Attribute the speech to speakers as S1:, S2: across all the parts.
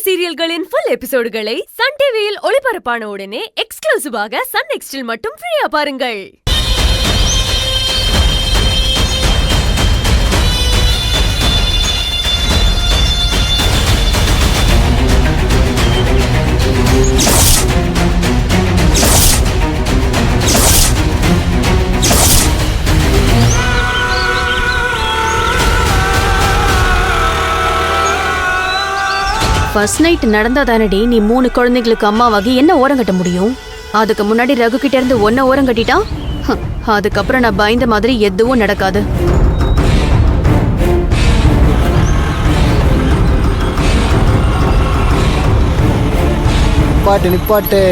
S1: சீரியல்களின் full எபிசோடுகளை Sun டிவியில் ஒளிபரப்பான உடனே எக்ஸ்க்ளூசிவாக சன் நெக்ஸ்டில் மட்டும் ஃப்ரீயா பாருங்கள்.
S2: ஃபர்ஸ்ட் நைட் நடந்தாதானடி நீ 3 குழந்தைகளுக்கு அம்மாவாகி என்ன ஓரம் கட்ட முடியும்? அதுக்கு முன்னாடி ரகு கிட்ட இருந்து ஒன்ன ஓரம் கட்டிட்டா அதுக்கப்புறம் நான் பயந்த மாதிரி எதுவும் நடக்காது.
S3: நிப்பாட்டு நிப்பாட்டு.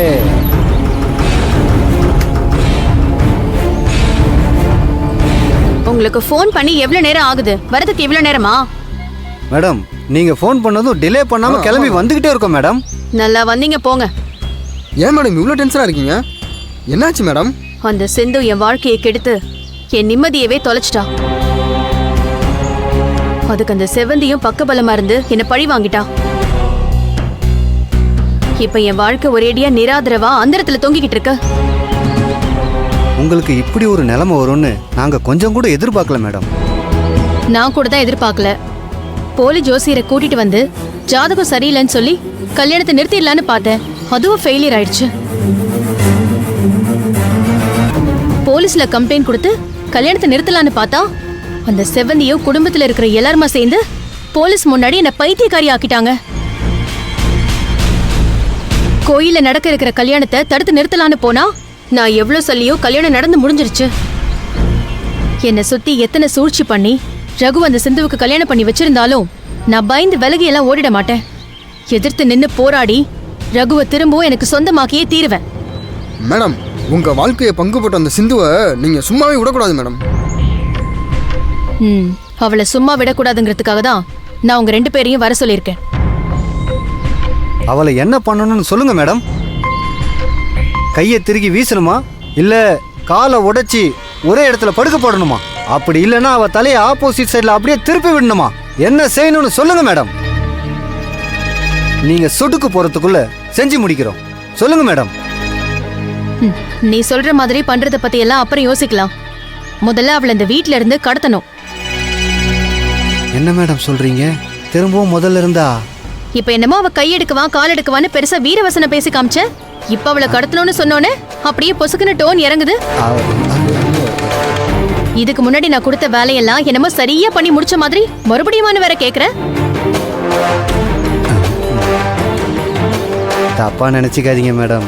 S2: உங்களுக்கு ஃபோன் பண்ணி எவ்வளவு நேரம் ஆகுது? வரதுக்கு இவ்வளவு நேரமா?
S3: மேடம் நீங்க ஃபோன் பண்ணதும் டிலே பண்ணாம கிளம்பி வந்துகிட்டே இருக்கோம் மேடம்.
S2: நல்லா வந்தீங்க போங்க.
S4: ஏன் மேடம் இவ்வளோ டென்ஷனா இருக்கீங்க? என்னாச்சு மேடம்?
S2: அந்த சிந்து என் வாழ்க்கையை கெடுத்து என் நிம்மதியவே தொலைச்சிட்டா. அதுக்கு அந்த செவந்தியும் பக்கபலமா இருந்து என்ன பழி வாங்கிட்டா. இப்ப என் வாழ்க்கை ஒரேடியா நிராதரவா அந்தரத்துல தொங்கிக்கிட்டு இருக்க.
S3: உங்களுக்கு இப்படி ஒரு நிலைமை வரும்னு நாங்க கொஞ்சம் கூட எதிர்பார்க்கல மேடம்.
S2: நான் கூட தான் எதிர்பார்க்கல. போலி ஜோசியரை கூட்டிட்டு வந்து ஜாதகம் சரியில்லைன்னு சொல்லி கல்யாணத்தை நிறுத்திடலான்னு பார்த்தேன். அதுவும் ஃபெயிலியர் ஆயிடுச்சு. போலீஸ்ல கம்ப்ளைண்ட் கொடுத்து கல்யாணத்தை நிறுத்தலான்னு பார்த்தா அந்த செவந்தியோ குடும்பத்துல இருக்கிற எல்லாருமா சேர்ந்து போலீஸ் முன்னாடி என்ன பைத்தியக்காரி ஆக்கிட்டாங்க. கோயில நடக்க இருக்கிற கல்யாணத்தை தடுத்து நிறுத்தலான்னு போனா நான் எவ்வளவு சொல்லியோ கல்யாணம் நடந்து முடிஞ்சிருச்சு. என்னை சுத்தி எத்தனை சூழ்ச்சி பண்ணி ரகு அந்த சிந்துவுக்கு கல்யாணம் பண்ணி வச்சிருந்தாலும் நான் பயந்து விலகி எல்லாம் ஓடிட மாட்டேன். எதிர்த்து நின்னு போராடி ரகுவை திரும்பவும் எனக்கு சொந்தமாக்கியே தீருவேன்.
S4: மேடம் உங்க வாழ்க்கையை பங்கு போட்ட அந்த சிந்துவை நீங்க சும்மாவே விடக்கூடாது மேடம்.
S2: அவளை சும்மா விடக்கூடாதுங்கிறதுக்காக தான் நான் உங்க 2 பேரையும் வர சொல்லியிருக்கேன்.
S3: அவளை என்ன பண்ணணும்னு சொல்லுங்க மேடம். கையை திருகி வீசணுமா இல்ல காலை உடைச்சி ஒரே இடத்துல படுக்க போடணுமா? அப்படி இல்லைன்னா அவ தலையை ஆப்போசிட் சைட்ல அப்படியே திருப்பி விடணுமா? என்ன செய்யணும்னு சொல்லுங்க மேடம். நீங்க சொடுக்கு போறதுக்குள்ள செஞ்சு முடிக்கிறோம். சொல்லுங்க மேடம்.
S2: நீ சொல்ற மாதிரி பண்றத பத்தி எல்லாம் அப்புறம் யோசிக்கலாம். முதல்ல அவளை இந்த வீட்ல இருந்து கடத்தணும்.
S3: என்ன மேடம் சொல்றீங்க? திரும்பவும் முதல்ல இருந்தா?
S2: இப்ப என்னமோ அவ கை எடுக்குவான் கால் எடுக்குவான்னு பெருசா வீரவசனம் பேசி காமிச்ச. இப்ப அவளை கடத்தணும்னு சொன்னோன்னு அப்படியே பொசுக்குன்னு டோன் இறங்குது. இதுக்கு முன்னாடி நான் கொடுத்த வேலையெல்லாம் என்னமோ சரியா பண்ணி முடிச்ச மாதிரி மறுபடியும் வேற கேக்குற.
S3: தப்பா நினைச்சுக்காதீங்க மேடம்.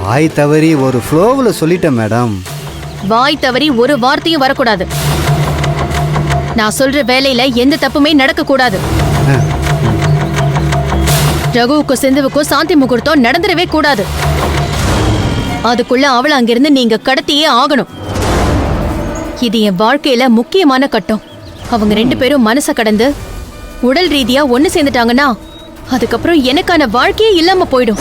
S3: வாய் தவறி ஒரு ஃப்ளோவில் சொல்லிட்டேன் மேடம்.
S2: வாய் தவறி ஒரு வார்த்தையும் வரக்கூடாது. நான் சொல்ற வேலையில எந்த தப்புமே நடக்க கூடாது. ரகுவுக்கும் சிந்துவுக்கும் சாந்தி முகூர்த்தம் நடந்துடவே கூடாது. அதுக்குள்ள அவளை அங்கிருந்து நீங்க கடத்தியே ஆகணும். இது என் வாழ்க்கையில முக்கியமான கட்டம். அவங்க 2 பேரும் மனச கடந்து உடல் ரீதியா ஒண்ணு சேர்ந்துட்டாங்கன்னா அதுக்கப்புறம் எனக்கான வாழ்க்கையே இல்லாம போயிடும்.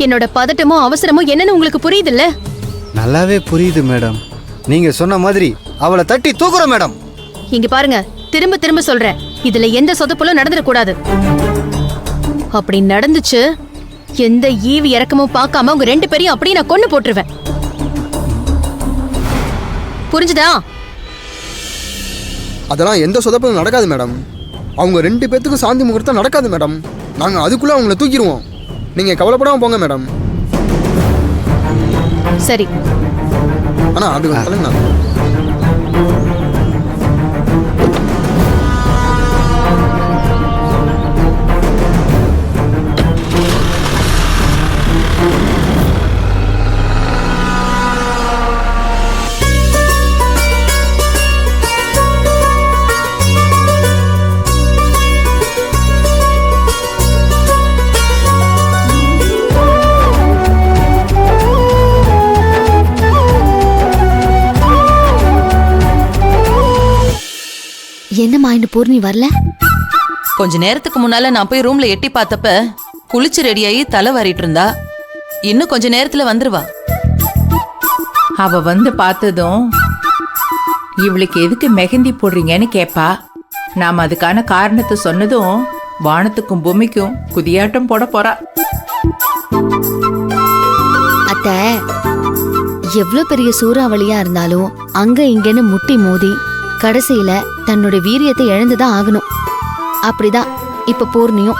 S2: என்னோட பதட்டமும் அவசரமும் என்னன்னு உங்களுக்கு புரியுதுல்ல?
S3: நல்லாவே புரியுது மேடம். நீங்க சொன்ன மாதிரி அவளை தட்டி தூக்குறோம் மேடம்.
S2: இங்க பாருங்க, திரும்ப திரும்ப சொல்றேன், இதுல எந்த சொதப்பலும் நடந்துடக்கூடாது. அப்படி நடந்துச்சு எந்த ஈவு இறக்கமும் பார்க்காம உங்க 2 பேரையும் அப்படியே நான் கொன்னு போட்டுருவேன். புரிஞ்சுதா?
S4: அதெல்லாம் எந்த சொதப்பலும் நடக்காது மேடம். அவங்க 2 பேத்துக்கும் சாந்தி முகூர்த்தம் நடக்காது மேடம். நாங்க அதுக்குள்ள அவங்கள தூக்கிடுவோம். நீங்க கவலைப்படாம போங்க மேடம்.
S2: சரி.
S4: ஆனா அது தலைங்க.
S5: என்னம்மா இந்த பூர்ணி வரல?
S6: கொஞ்ச நேரத்துக்கு முன்னால நான் போய் ரூம்ல எட்டி பார்த்தப்ப குளிச்சு ரெடியாகி தலை வாரிட்டு இருந்தா. இன்னும் கொஞ்ச நேரத்துல வந்துருவா.
S7: அவ வந்து பார்த்ததும் இவளுக்கு எதுக்கு மெஹந்தி போடுறீங்கன்னு கேப்பா. நாம் அதுக்கான காரணத்தை சொன்னதும் வானத்துக்கும் பூமிக்கும் குதியாட்டம் போட போறா.
S5: அத்தை, எவ்வளவு பெரிய சூறாவளியா இருந்தாலும் அங்க இங்கன்னு முட்டி மோதி கடைசியில தன்னோட வீரியத்தை இழந்துதான் ஆகணும். அப்படிதான் இப்ப பூர்ணியும்.